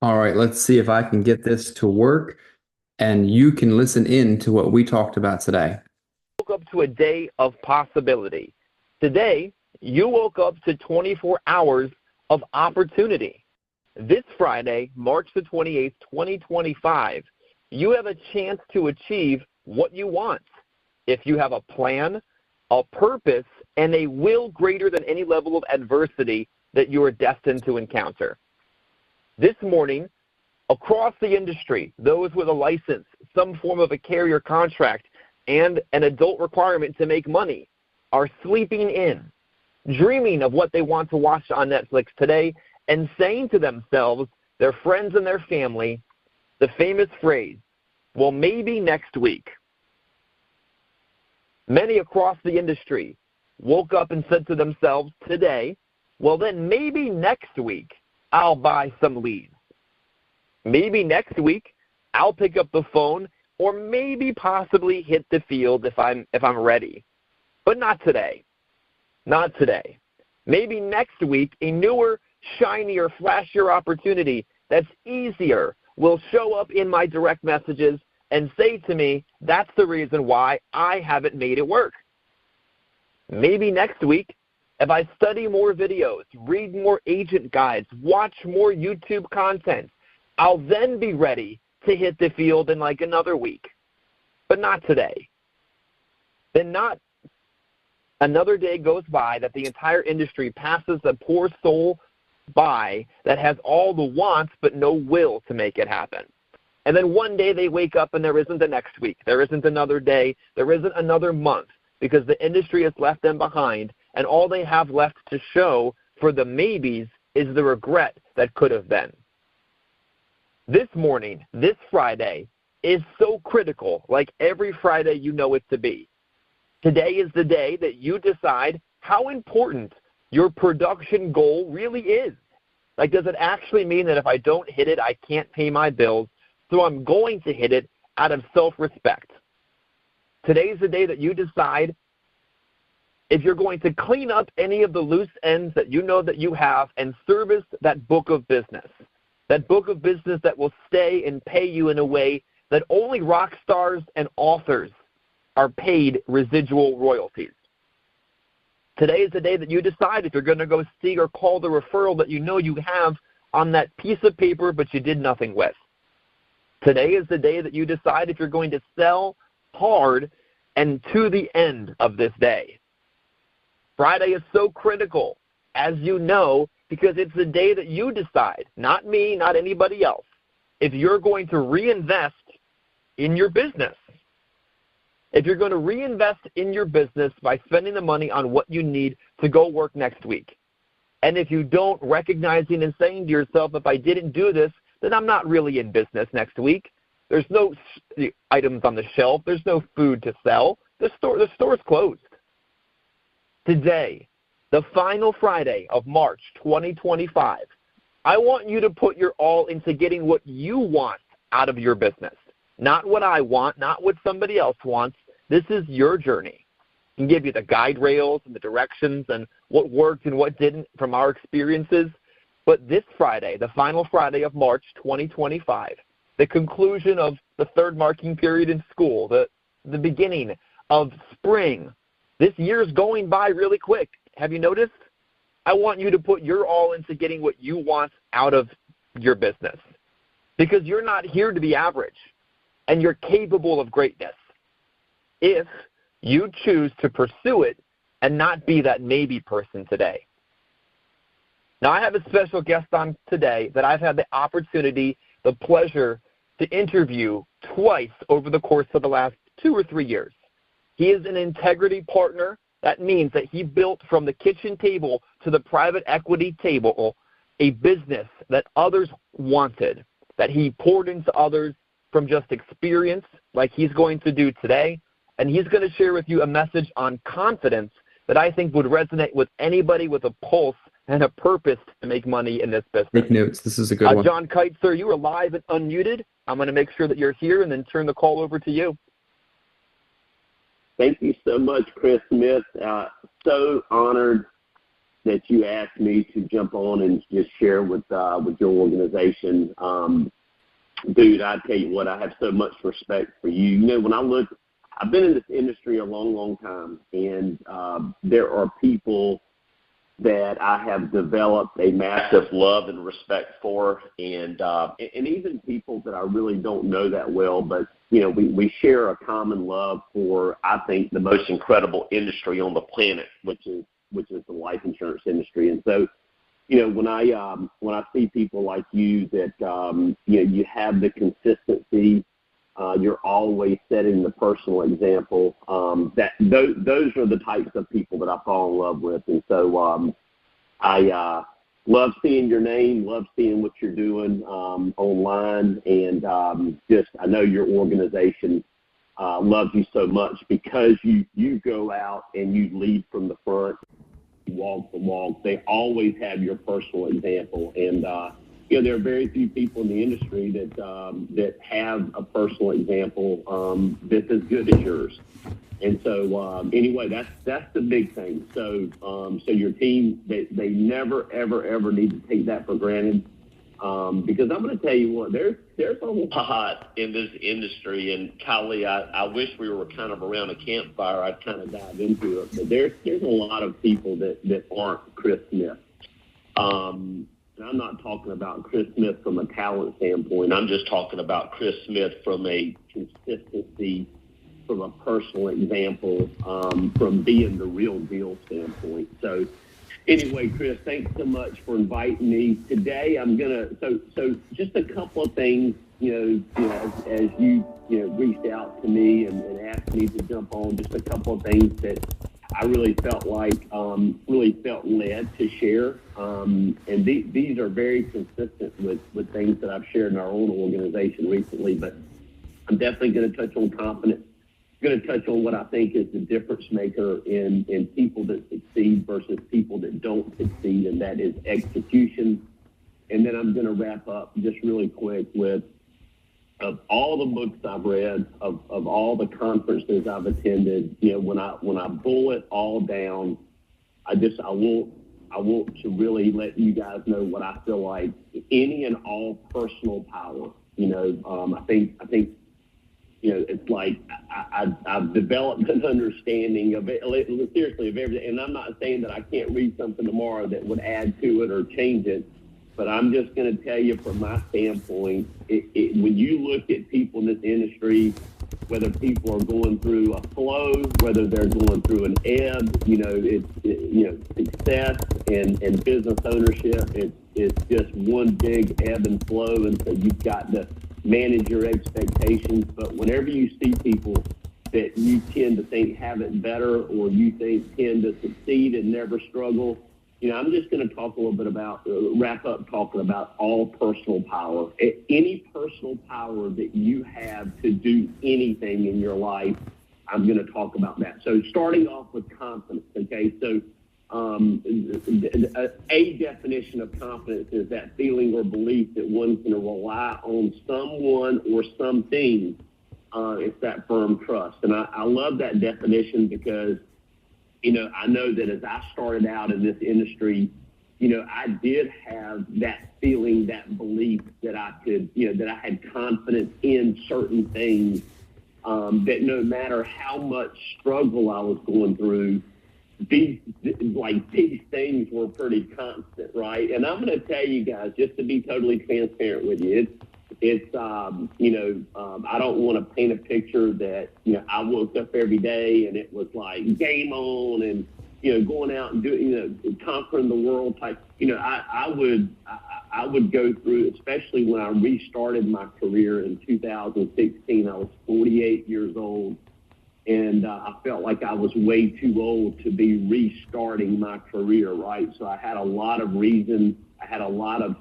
All right, let's see if I can get this to work and you can listen in to what we talked about today. Woke up to a day of possibility. Today, you woke up to 24 hours of opportunity. This Friday, March the 28th, 2025, you have a chance to achieve what you want. If you have a plan, a purpose, and a will greater than any level of adversity that you are destined to encounter. This morning, across the industry, those with a license, some form of a carrier contract, and an adult requirement to make money are sleeping in, dreaming of what they want to watch on Netflix today, and saying to themselves, their friends and their family, the famous phrase, well, maybe next week. Many across the industry woke up and said to themselves today, well, then maybe next week I'll buy some leads. Maybe next week I'll pick up the phone or maybe possibly hit the field if I'm ready. But not today. Not today. Maybe next week a newer, shinier, flashier opportunity that's easier will show up in my direct messages and say to me, that's the reason why I haven't made it work. Maybe next week, if I study more videos, read more agent guides, watch more YouTube content, I'll then be ready to hit the field in like another week. But not today. Then not another day goes by that the entire industry passes a poor soul by that has all the wants but no will to make it happen. And then one day they wake up and there isn't a next week. There isn't another day. There isn't another month because the industry has left them behind, and all they have left to show for the maybes is the regret that could have been. This morning, this Friday, is so critical, like every Friday you know it to be. Today is the day that you decide how important your production goal really is. Like, does it actually mean that if I don't hit it, I can't pay my bills, so I'm going to hit it out of self-respect? Today is the day that you decide if you're going to clean up any of the loose ends that you know that you have and service that book of business. That book of business that will stay and pay you in a way that only rock stars and authors are paid residual royalties. Today is the day that you decide if you're going to go see or call the referral that you know you have on that piece of paper but you did nothing with. Today is the day that you decide if you're going to sell hard and to the end of this day. Friday is so critical, as you know, because it's the day that you decide, not me, not anybody else, if you're going to reinvest in your business. If you're going to reinvest in your business by spending the money on what you need to go work next week. And if you don't, recognizing and saying to yourself, if I didn't do this, then I'm not really in business next week. There's no items on the shelf. There's no food to sell. The store's closed. Today, the final Friday of March 2025, I want you to put your all into getting what you want out of your business. Not what I want, not what somebody else wants. This is your journey. I can give you the guide rails and the directions and what worked and what didn't from our experiences. But this Friday, the final Friday of March 2025, the conclusion of the third marking period in school, the beginning of spring, this year's going by really quick. Have you noticed? I want you to put your all into getting what you want out of your business because you're not here to be average and you're capable of greatness if you choose to pursue it and not be that maybe person today. Now, I have a special guest on today that I've had the opportunity, the pleasure to interview twice over the course of the last 2 or 3 years. He is an Integrity Partner. That means that he built from the kitchen table to the private equity table a business that others wanted, that he poured into others from just experience like he's going to do today. And he's going to share with you a message on confidence that I think would resonate with anybody with a pulse and a purpose to make money in this business. Take notes. This is a good one. John Kight, sir, you are live and unmuted. I'm going to make sure that you're here and then turn the call over to you. Thank you so much, Chris Smith. So honored that you asked me to jump on and just share with your organization. Dude, I tell you what, I have so much respect for you. You know, when I look, I've been in this industry a long, long time, and there are people that I have developed a massive love and respect for, and even people that I really don't know that well, but, you know, we share a common love for, I think, the most incredible industry on the planet, which is the life insurance industry. And so, you know, when I see people like you that, you know, you have the consistency, you're always setting the personal example, that those are the types of people that I fall in love with. And so I love seeing your name, love seeing what you're doing online, and I know your organization loves you so much because you go out and you lead from the front, you walk the walk. They always have your personal example, and you know, there are very few people in the industry that have a personal example that's as good as yours. And so anyway, that's the big thing. So so your team, they never ever need to take that for granted, because I'm going to tell you what, there's a lot in this industry, and Kylie, I wish we were kind of around a campfire. I'd kind of dive into it, but there's a lot of people that aren't Chris Smith. And I'm not talking about Chris Smith from a talent standpoint. I'm just talking about Chris Smith from a consistency, from a personal example, from being the real deal standpoint. So anyway, Chris, thanks so much for inviting me today. I'm gonna so just a couple of things, you know, as you reached out to me and asked me to jump on, just a couple of things that I really felt led to share, and these are very consistent with things that I've shared in our own organization recently. But I'm definitely going to touch on confidence. Going to touch on what I think is the difference maker in people that succeed versus people that don't succeed, and that is execution. And then I'm going to wrap up just really quick with, of all the books I've read, of all the conferences I've attended, you know, when I boil it all down, I want to really let you guys know what I feel like any and all personal power. You know, I think you know, it's like I've developed an understanding of it, seriously, of everything. And I'm not saying that I can't read something tomorrow that would add to it or change it, but I'm just going to tell you from my standpoint, when you look at people in this industry, whether people are going through a flow, whether they're going through an ebb, you know, success and business ownership, it's just one big ebb and flow, and so you've got to manage your expectations. But whenever you see people that you tend to think have it better, or you think tend to succeed and never struggle, you know, I'm just going to talk a little bit about, wrap up talking about all personal power. Any personal power that you have to do anything in your life, I'm going to talk about that. So starting off with confidence, okay? So a definition of confidence is that feeling or belief that one's going to rely on someone or something. It's that firm trust. And I love that definition because, you know, I know that as I started out in this industry, you know, I did have that feeling, that belief that I could, you know, that I had confidence in certain things, that no matter how much struggle I was going through, these things were pretty constant, right? And I'm going to tell you guys, just to be totally transparent with you, it's you know, I don't want to paint a picture that, you know, I woke up every day and it was like game on and, you know, going out and doing, you know, conquering the world type. You know, I would go through, especially when I restarted my career in 2016. I was 48 years old. And I felt like I was way too old to be restarting my career, right? So I had a lot of reason. I had a lot of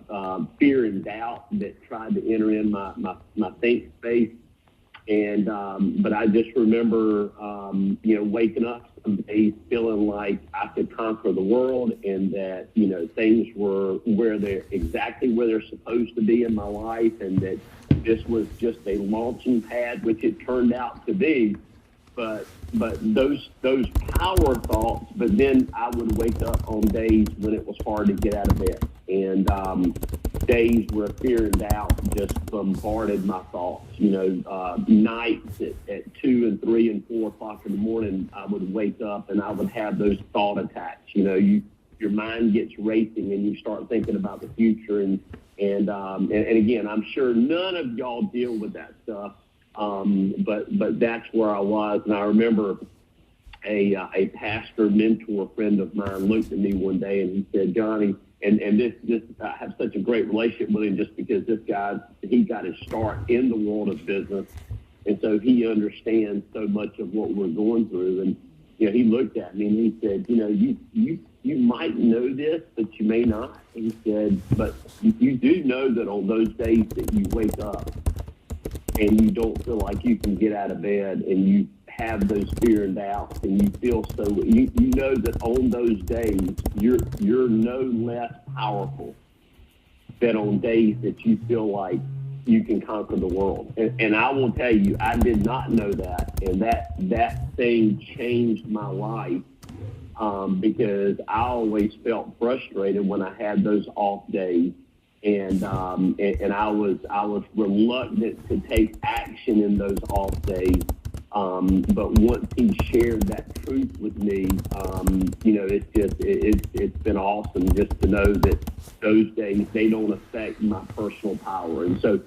fear and doubt that tried to enter in my think space. And but I just remember, you know, waking up some days feeling like I could conquer the world, and that, you know, things were exactly where they're supposed to be in my life, and that this was just a launching pad, which it turned out to be. but those power thoughts. But then I would wake up on days when it was hard to get out of bed, and days where fear and doubt just bombarded my thoughts. Nights at 2 and 3 and 4 o'clock in the morning, I would wake up and I would have those thought attacks. Your mind gets racing and you start thinking about the future, and again, I'm sure none of y'all deal with that stuff. But that's where I was, and I remember a pastor mentor friend of mine looked at me one day and he said, Johnny, and this I have such a great relationship with him just because this guy, he got his start in the world of business, and so he understands so much of what we're going through. And he looked at me and he said, you might know this, but you may not. He said, but you do know that on those days that you wake up and you don't feel like you can get out of bed, and you have those fear and doubts, and you feel so, you know that on those days you're no less powerful than on days that you feel like you can conquer the world. And I will tell you, I did not know that, and that thing changed my life, because I always felt frustrated when I had those off days. And I was reluctant to take action in those off days. But once he shared that truth with me, it's been awesome just to know that those days, they don't affect my personal power. And so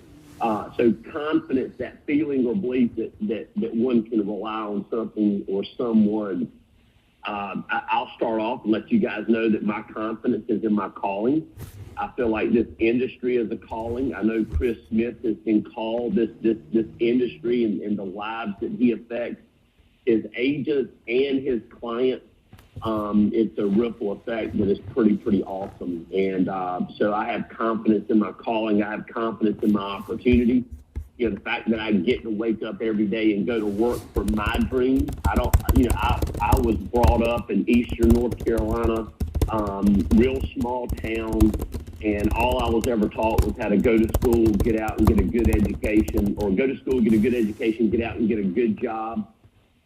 confidence, that feeling or belief that one can rely on something or someone. I'll start off and let you guys know that my confidence is in my calling. I feel like this industry is a calling. I know Chris Smith has been called this industry and the lives that he affects, his agents and his clients. It's a ripple effect that is pretty awesome. And so I have confidence in my calling. I have confidence in my opportunity. The fact that I get to wake up every day and go to work for my dream. I was brought up in eastern North Carolina, real small town, and all I was ever taught was how to go to school, get out and get a good education, or go to school, get a good education, get out and get a good job,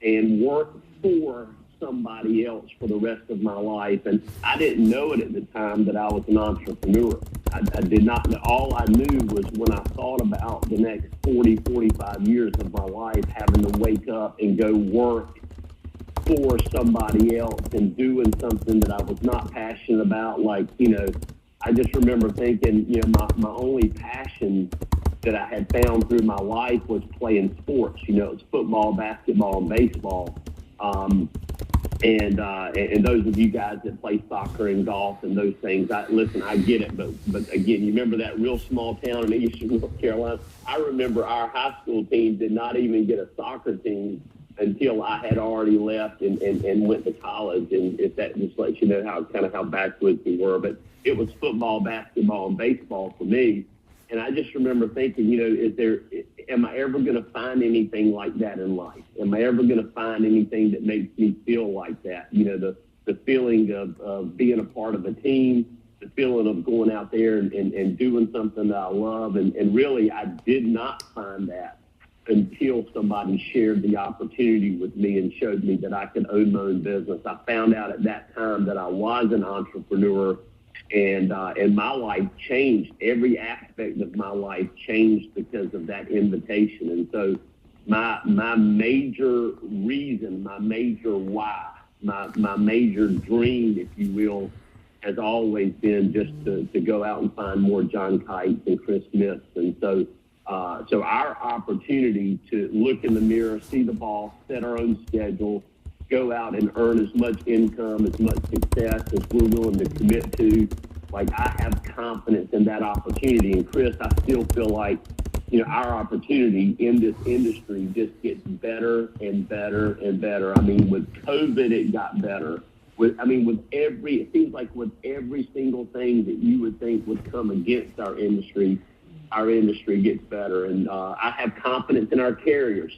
and work for somebody else for the rest of my life. And I didn't know it at the time that I was an entrepreneur. I did not know. All I knew was when I thought about the next 40, 45 years of my life, having to wake up and go work for somebody else and doing something that I was not passionate about. I just remember thinking, my only passion that I had found through my life was playing sports. It was football, basketball, and baseball. And those of you guys that play soccer and golf and those things, I get it. But again, you remember that real small town in eastern North Carolina? I remember our high school team did not even get a soccer team until I had already left and went to college. And if that just lets you know how backwards we were. But it was football, basketball, and baseball for me. And I just remember thinking, am I ever going to find anything like that in life? Am I ever going to find anything that makes me feel like that? The feeling of being a part of a team, the feeling of going out there and doing something that I love. And really, I did not find that until somebody shared the opportunity with me and showed me that I could own my own business. I found out at that time that I was an entrepreneur. And my life changed. Every aspect of my life changed because of that invitation. And so my major reason, my major why, my major dream, if you will, has always been just to go out and find more John Kights and Chris Smiths. And so our opportunity to look in the mirror, see the boss, set our own schedule, go out and earn as much income, as much success as we're willing to commit to. I have confidence in that opportunity. And Chris, I still feel like, our opportunity in this industry just gets better and better and better. With COVID, it got better. It seems like with every single thing that you would think would come against our industry gets better. And I have confidence in our carriers.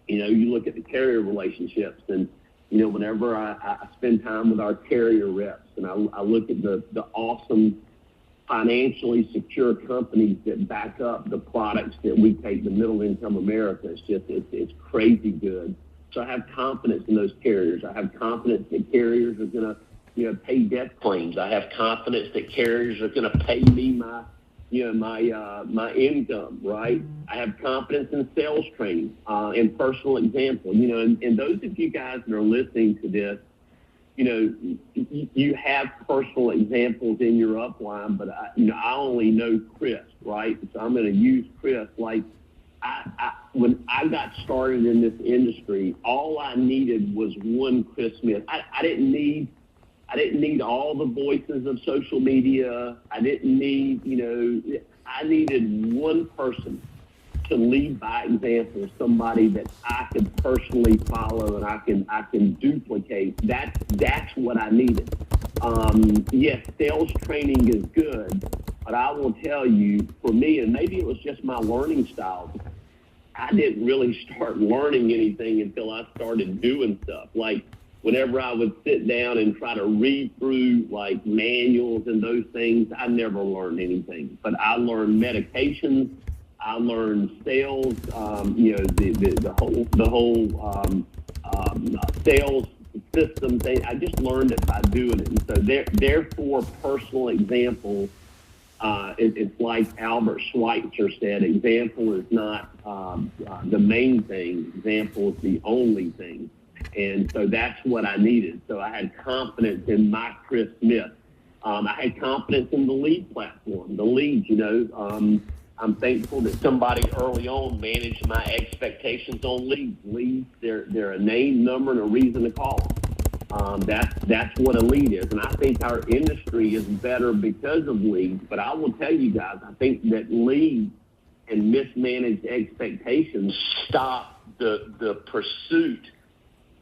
You look at the carrier relationships, and whenever I spend time with our carrier reps, and I look at the awesome financially secure companies that back up the products that we take to middle income America, it's crazy good. So I have confidence in those carriers. I have confidence that carriers are going to, pay death claims. I have confidence that carriers are going to pay me my income, right? I have confidence in sales training and personal example. And those of you guys that are listening to this, you have personal examples in your upline, but I only know Chris, right? So I'm going to use Chris. Like when I got started in this industry, all I needed was one Chris Smith. I didn't need all the voices of social media. I didn't need, I needed one person to lead by example, somebody that I could personally follow and I can duplicate. That's what I needed. Yes, sales training is good, but I will tell you, for me, and maybe it was just my learning style, I didn't really start learning anything until I started doing stuff. Like whenever I would sit down and try to read through like manuals and those things, I never learned anything. But I learned medications. I learned sales, the whole sales system thing. I just learned it by doing it. And so therefore, personal example, it's like Albert Schweitzer said, example is not the main thing. Example is the only thing. And so that's what I needed. So I had confidence in my Chris Smith. I had confidence in the lead platform, the leads, I'm thankful that somebody early on managed my expectations on leads. Leads, they're a name, number, and a reason to call them. That's what a lead is. And I think our industry is better because of leads. But I will tell you guys, I think that leads and mismanaged expectations stop the pursuit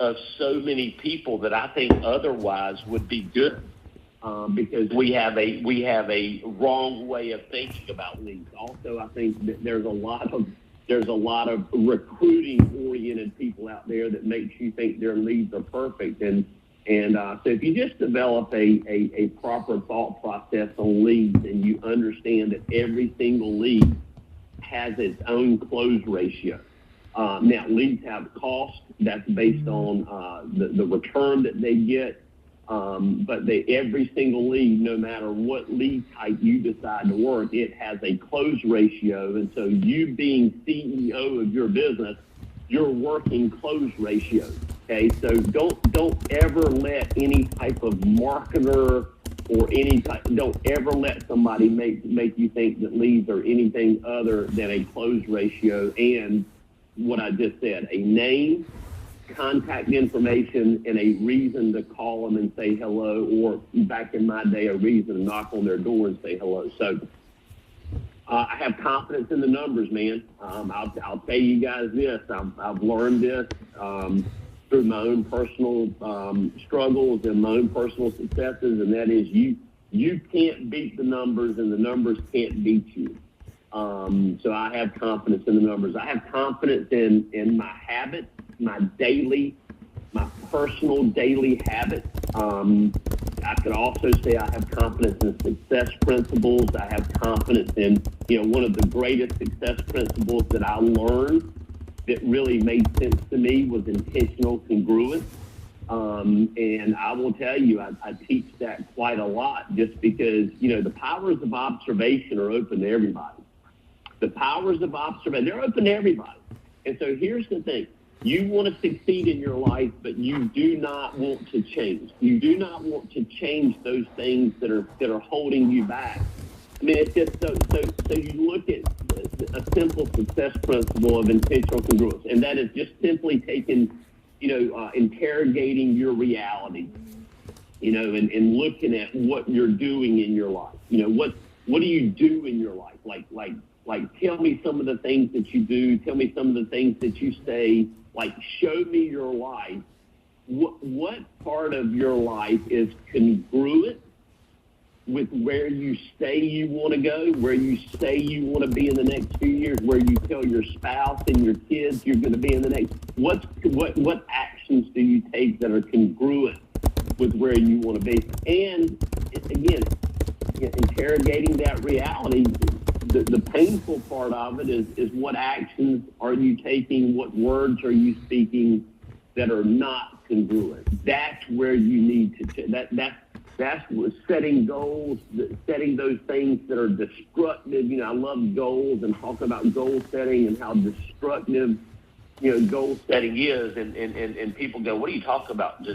of so many people that I think otherwise would be good. Because we have a wrong way of thinking about leads. Also, I think that there's a lot of recruiting-oriented people out there that makes you think their leads are perfect. And so if you just develop a proper thought process on leads and you understand that every single lead has its own close ratio. Now, leads have cost. That's based on the return that they get. But every single lead, no matter what lead type you decide to work, it has a close ratio. And so you being CEO of your business, you're working close ratios. Okay, so don't ever let any type of marketer or don't ever let somebody make you think that leads are anything other than a close ratio and what I just said, a name, contact information, and a reason to call them and say hello, or back in my day, a reason to knock on their door and say hello. So I have confidence in the numbers, man. I'll tell you guys this. I've learned this through my own personal struggles and my own personal successes, and that is you can't beat the numbers, and the numbers can't beat you. So I have confidence in the numbers. I have confidence in my habits, my personal daily habits. I could also say I have confidence in success principles. I have confidence in, one of the greatest success principles that I learned that really made sense to me was intentional congruence. And I will tell you, I teach that quite a lot just because, the powers of observation are open to everybody. The powers of observation, they're open to everybody. And so here's the thing. You want to succeed in your life, but you do not want to change. You do not want to change those things that are holding you back. I mean, it's just so you look at a simple success principle of intentional congruence, and that is just simply taking, interrogating your reality, and looking at what you're doing in your life. What do you do in your life? Like, tell me some of the things that you do. Tell me some of the things that you say. Like, show me your life. What part of your life is congruent with where you say you want to go, where you say you want to be in the next few years, where you tell your spouse and your kids you're going to be in the next? What actions do you take that are congruent with where you want to be? And again, interrogating that reality. The painful part of it is what actions are you taking, what words are you speaking that are not congruent. That's where you need to, that's what setting goals, setting those things that are destructive. You know, I love goals and talking about goal setting and how destructive, you know, goal setting is. And people go, what are you talking about?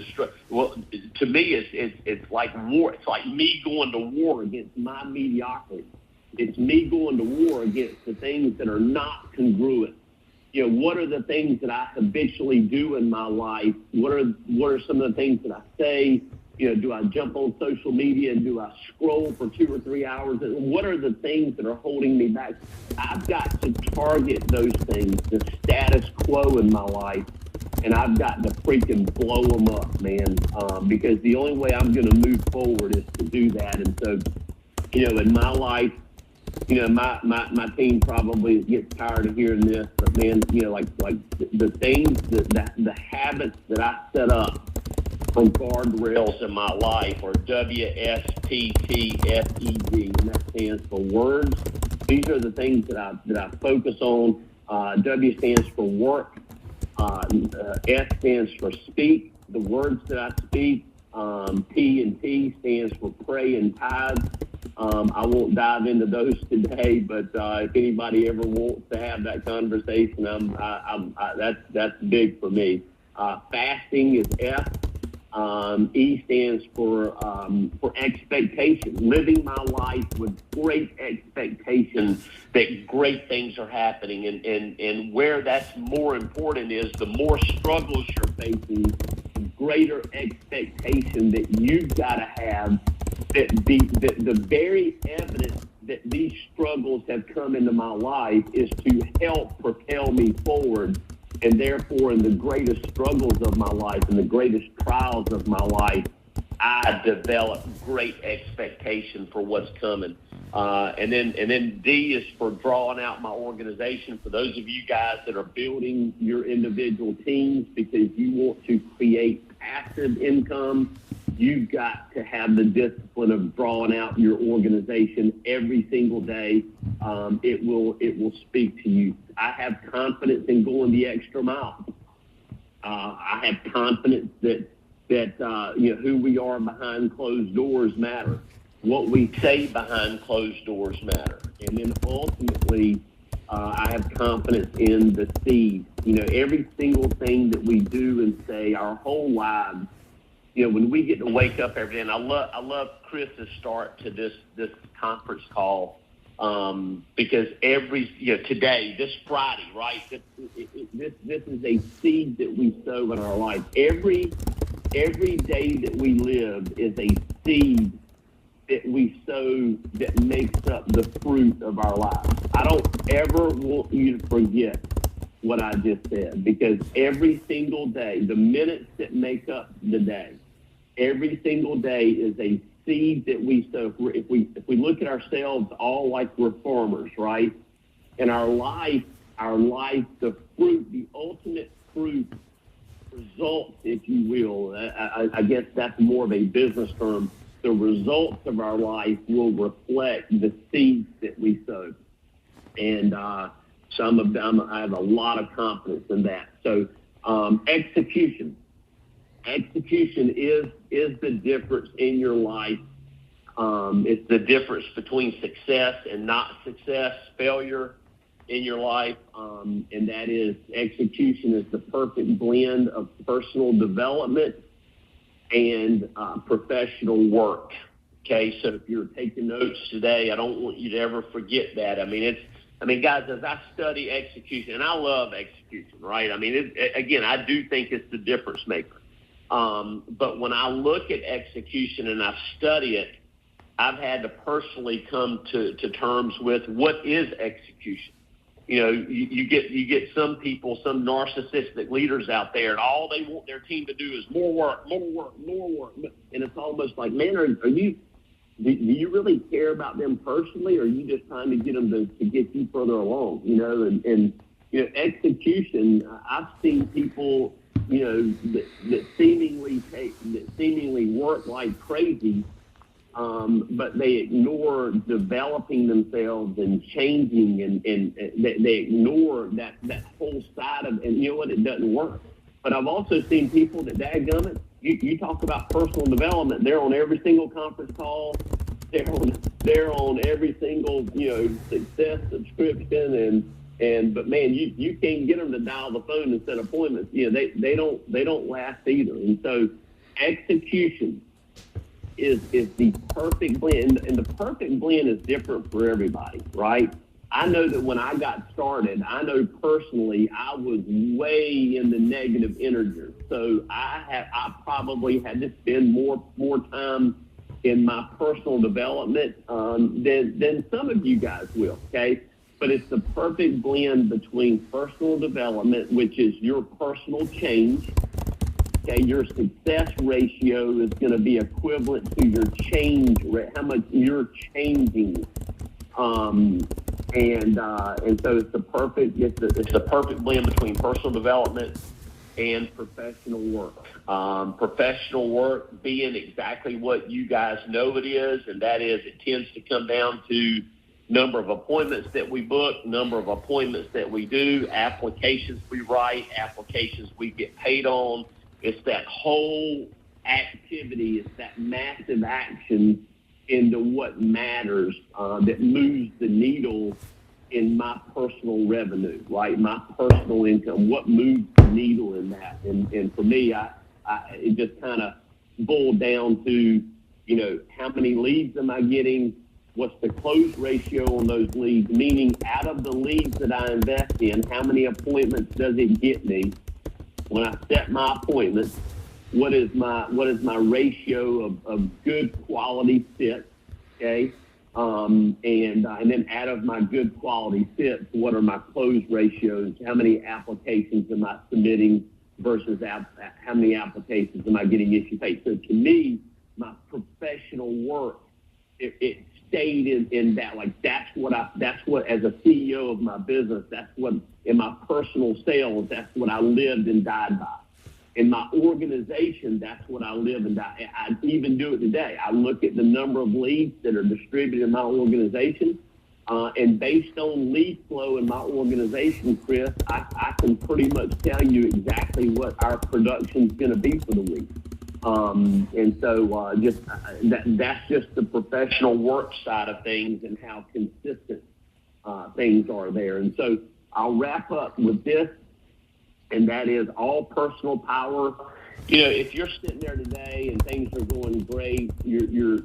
Well, to me, it's like war. It's like me going to war against my mediocrity. It's me going to war against the things that are not congruent. You know, what are the things that I habitually do in my life? What are some of the things that I say? You know, do I jump on social media and do I scroll for 2 or 3 hours? What are the things that are holding me back? I've got to target those things, the status quo in my life, and I've got to freaking blow them up, man, because the only way I'm going to move forward is to do that. And so, you know, in my life, you know, my team probably gets tired of hearing this, but man, you know, like the things, the habits that I set up from guardrails in my life are WSPTFED, and that stands for words. These are the things that I focus on. W stands for work. S stands for speak, the words that I speak. P and T stands for pray and tithe. I won't dive into those today, but if anybody ever wants to have that conversation, that's big for me. Fasting is F. E stands for expectation, living my life with great expectation that great things are happening. And where that's more important is the more struggles you're facing, the greater expectation that you've got to have that the very evidence that these struggles have come into my life is to help propel me forward. And therefore, in the greatest struggles of my life and the greatest trials of my life, I develop great expectation for what's coming. And then D is for drawing out my organization. For those of you guys that are building your individual teams because you want to create passive income, you've got to have the discipline of drawing out your organization every single day. It will speak to you. I have confidence in going the extra mile. I have confidence that you know, who we are behind closed doors matter. What we say behind closed doors matter. And then ultimately, I have confidence in the seed. You know, every single thing that we do and say our whole lives, you know, when we get to wake up every day, and I love Chris's start to this conference call, because today, this Friday, right, this is a seed that we sow in our life. Every day that we live is a seed that we sow that makes up the fruit of our lives. I don't ever want you to forget what I just said, because every single day, the minutes that make up the day, every single day is a seed that we sow. If we look at ourselves all like we're farmers, right? And our life, the fruit, the ultimate fruit, results, if you will. I guess that's more of a business term. The results of our life will reflect the seeds that we sow. And some of them, I have a lot of confidence in that. So execution. Execution is the difference in your life. It's the difference between success and not success, failure in your life. And that is, execution is the perfect blend of personal development and professional work. Okay, so if you're taking notes today, I don't want you to ever forget that. I mean, guys, as I study execution, and I love execution, right? I mean, again, I do think it's the difference maker. But when I look at execution and I study it, I've had to personally come to terms with what is execution. You know, you get some people, some narcissistic leaders out there, and all they want their team to do is more work. And it's almost like, man, do you really care about them personally, or are you just trying to get them to get you further along? You know, and you know, execution. I've seen people, you know, that seemingly work like crazy, but they ignore developing themselves and changing, and they ignore that whole side of, and you know what, it doesn't work. But I've also seen people that, dadgummit, you talk about personal development, they're on every single conference call, they're on every single, success subscription, but man, you can't get them to dial the phone and set appointments. They don't last either. And so execution is the perfect blend, and the perfect blend is different for everybody, right? I know that when I got started, I know personally I was way in the negative integer. So I probably had to spend more time in my personal development than some of you guys will, okay? But it's the perfect blend between personal development, which is your personal change. Okay, your success ratio is going to be equivalent to your change rate, how much you're changing. And so it's the perfect blend between personal development and professional work. Professional work being exactly what you guys know it is, and that is it tends to come down to number of appointments that we book, number of appointments that we do, applications we write, applications we get paid on. It's that whole activity, it's that massive action into what matters that moves the needle in my personal revenue, right? My personal income, what moves the needle in that? And for me, it just kind of boiled down to, how many leads am I getting? What's the close ratio on those leads? Meaning, out of the leads that I invest in, how many appointments does it get me? When I set my appointments, what is my ratio of good quality fits? Okay, and then out of my good quality fits, what are my close ratios? How many applications am I submitting versus how many applications am I getting issue paid? So to me, my professional work, it stayed in that, like that's what as a CEO of my business, that's what in my personal sales, that's what I lived and died by. In my organization, that's what I live and die. I even do it today. I look at the number of leads that are distributed in my organization, and based on lead flow in my organization, Chris, I can pretty much tell you exactly what our production is going to be for the week. And so that's just the professional work side of things and how consistent things are there. And so I'll wrap up with this, and that is all personal power. If you're sitting there today and things are going great, you're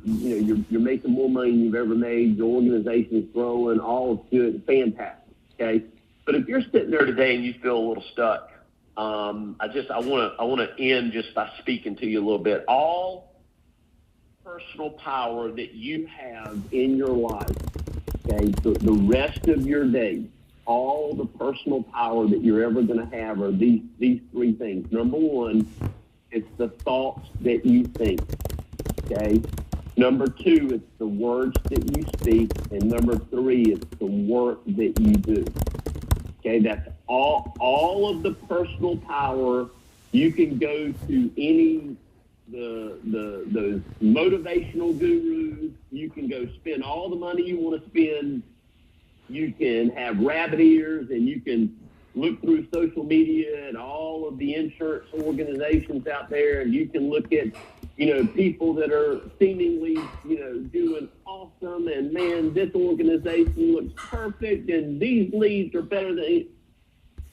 making more money than you've ever made, your organization is growing, all is good, fantastic. Okay, but if you're sitting there today and you feel a little stuck, I want to end just by speaking to you a little bit. All personal power that you have in your life, okay, the rest of your days, all the personal power that you're ever going to have are these three things. Number one, it's the thoughts that you think, okay? Number two, it's the words that you speak. And number three, it's the work that you do. Okay, that's all of the personal power. You can go to any those motivational gurus. You can go spend all the money you want to spend. You can have rabbit ears, and you can look through social media and all of the insurance organizations out there, and you can look at, people that are seemingly, doing awesome, and man, this organization looks perfect, and these leads are better than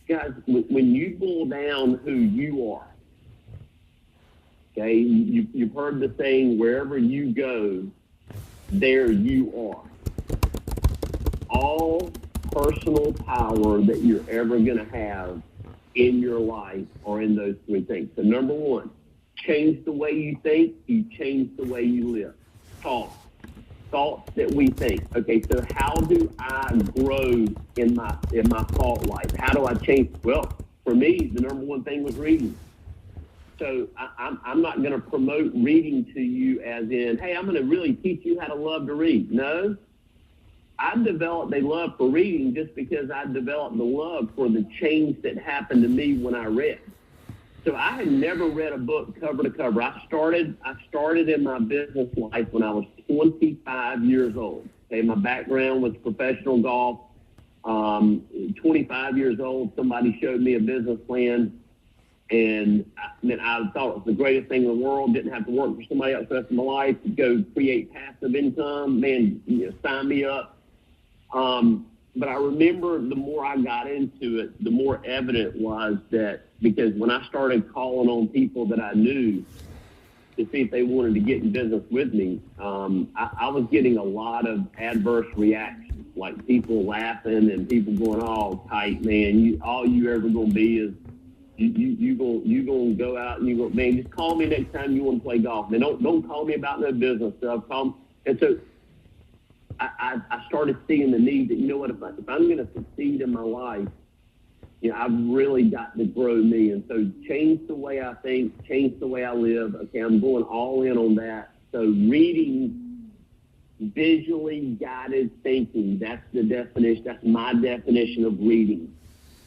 guys. When you boil down who you are, okay, you've heard the saying, wherever you go, there you are. All personal power that you're ever going to have in your life are in those three things. So number one, change the way you think, you change the way you live. Thoughts that we think. Okay, so how do I grow in my thought life? How do I change? Well, for me, the number one thing was reading. So I'm not going to promote reading to you as in, hey, I'm going to really teach you how to love to read. No. I've developed a love for reading just because I developed the love for the change that happened to me when I read. So I had never read a book cover to cover. I started in my business life when I was 25 years old. Okay, my background was professional golf. 25 years old, somebody showed me a business plan And then I thought it was the greatest thing in the world. Didn't have to work for somebody else the rest of my life to go create passive income. Man, sign me up. But I remember the more I got into it, the more evident was that, because when I started calling on people that I knew to see if they wanted to get in business with me, I was getting a lot of adverse reactions, like people laughing and people going, "Oh, Kight, man, all you ever gonna be is you gonna go out and you go, man, just call me next time you want to play golf. Man, don't call me about no business stuff. And so I started seeing the need that, you know what, if I'm going to succeed in my life, I've really got to grow me. And so change the way I think, change the way I live. Okay, I'm going all in on that. So reading, visually guided thinking, that's the definition. That's my definition of reading.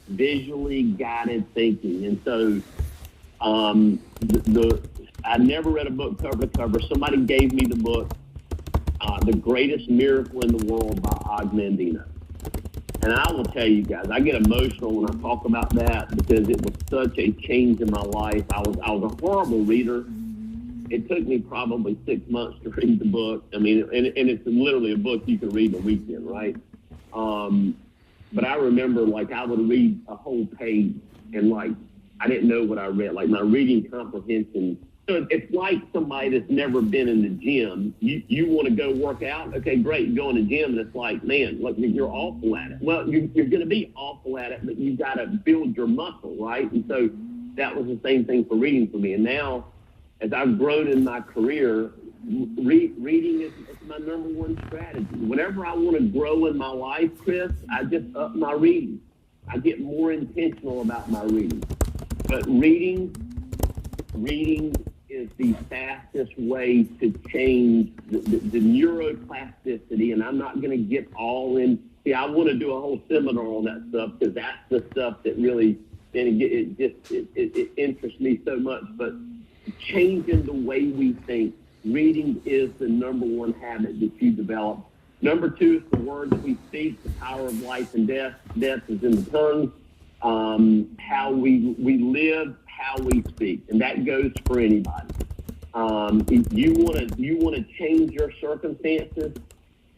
Visually guided thinking. And so I never read a book cover to cover. Somebody gave me the book, The Greatest Miracle in the World by Og Mandino. And I will tell you guys, I get emotional when I talk about that because it was such a change in my life. I was a horrible reader. It took me probably 6 months to read the book. I mean, and it's literally a book you can read in a weekend, right? But I remember, like, I would read a whole page and, like, I didn't know what I read. Like, my reading comprehension. So it's like somebody that's never been in the gym. You want to go work out? Okay, great. You go in the gym, and it's like, man, look, you're awful at it. Well, you're going to be awful at it, but you've got to build your muscle, right? And so that was the same thing for reading for me. And now, as I've grown in my career, reading is my number one strategy. Whenever I want to grow in my life, Chris, I just up my reading. I get more intentional about my reading. But reading is the fastest way to change the neuroplasticity, and I'm not going to get all in. See, I want to do a whole seminar on that stuff because that's the stuff that really, and it interests me so much. But changing the way we think, reading is the number one habit that you develop. Number two is the words we speak, the power of life and death. Death is in the tongue. How we live, how we speak, and that goes for anybody. If you want to change your circumstances,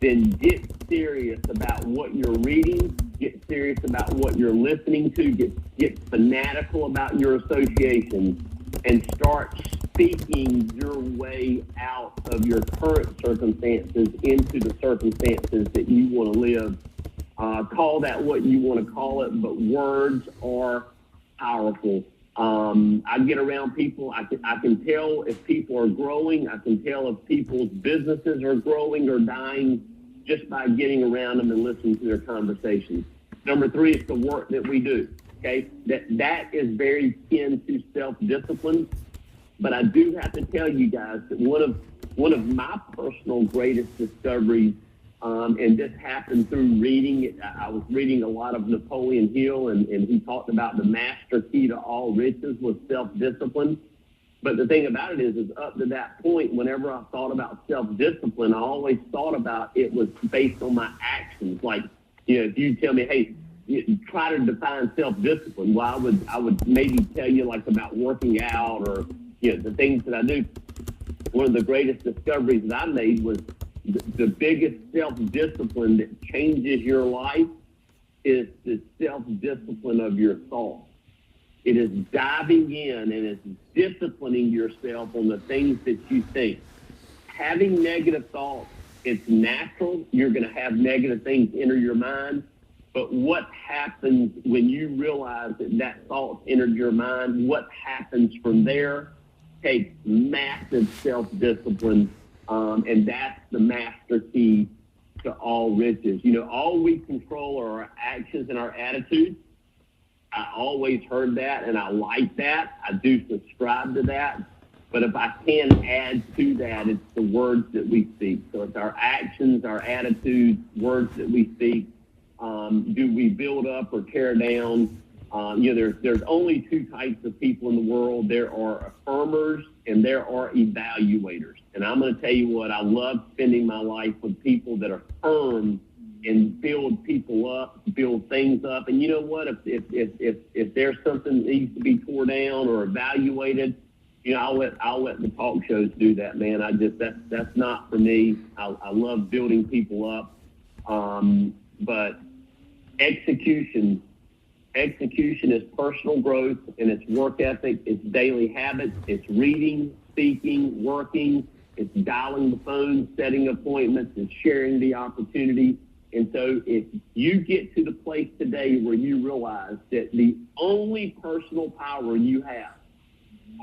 then get serious about what you're reading. Get serious about what you're listening to. Get fanatical about your associations, and start speaking your way out of your current circumstances into the circumstances that you want to live. Call that what you want to call it, but words are powerful. I get around people. I can tell if people are growing. I can tell if people's businesses are growing or dying just by getting around them and listening to their conversations. Number three is the work that we do. Okay, that is very akin to self-discipline. But I do have to tell you guys that one of my personal greatest discoveries, and this happened through reading. I was reading a lot of Napoleon Hill, and he talked about the master key to all riches was self-discipline. But the thing about it is up to that point, whenever I thought about self-discipline, I always thought about it was based on my actions. Like, if you tell me, hey, try to define self-discipline, well, I would maybe tell you, like, about working out or, the things that I do. One of the greatest discoveries that I made was the biggest self-discipline that changes your life is the self-discipline of your thoughts. It is diving in and it's disciplining yourself on the things that you think. Having negative thoughts, it's natural. You're going to have negative things enter your mind. But what happens when you realize that thought entered your mind? What happens from there takes massive self-discipline. And that's the master key to all riches. All we control are our actions and our attitudes. I always heard that, and I like that. I do subscribe to that. But if I can add to that, it's the words that we speak. So it's our actions, our attitudes, words that we speak. Do we build up or tear down? There's only two types of people in the world. There are affirmers and there are evaluators. And I'm going to tell you what, I love spending my life with people that affirm and build people up, build things up. And you know what? If there's something that needs to be tore down or evaluated, you know, I'll let the talk shows do that, man. That's not for me. I love building people up, but execution is personal growth, and it's work ethic, it's daily habits, it's reading, speaking, working, it's dialing the phone, setting appointments, it's sharing the opportunity. And so if you get to the place today where you realize that the only personal power you have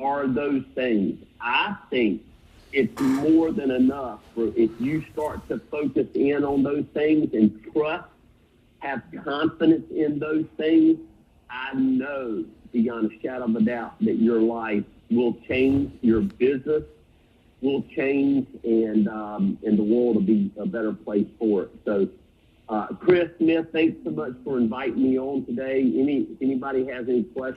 are those things, I think it's more than enough for if you start to focus in on those things and trust, have confidence in those things, I know beyond a shadow of a doubt that your life will change, your business will change, and the world will be a better place for it. So, Chris Smith, thanks so much for inviting me on today. If anybody has any questions,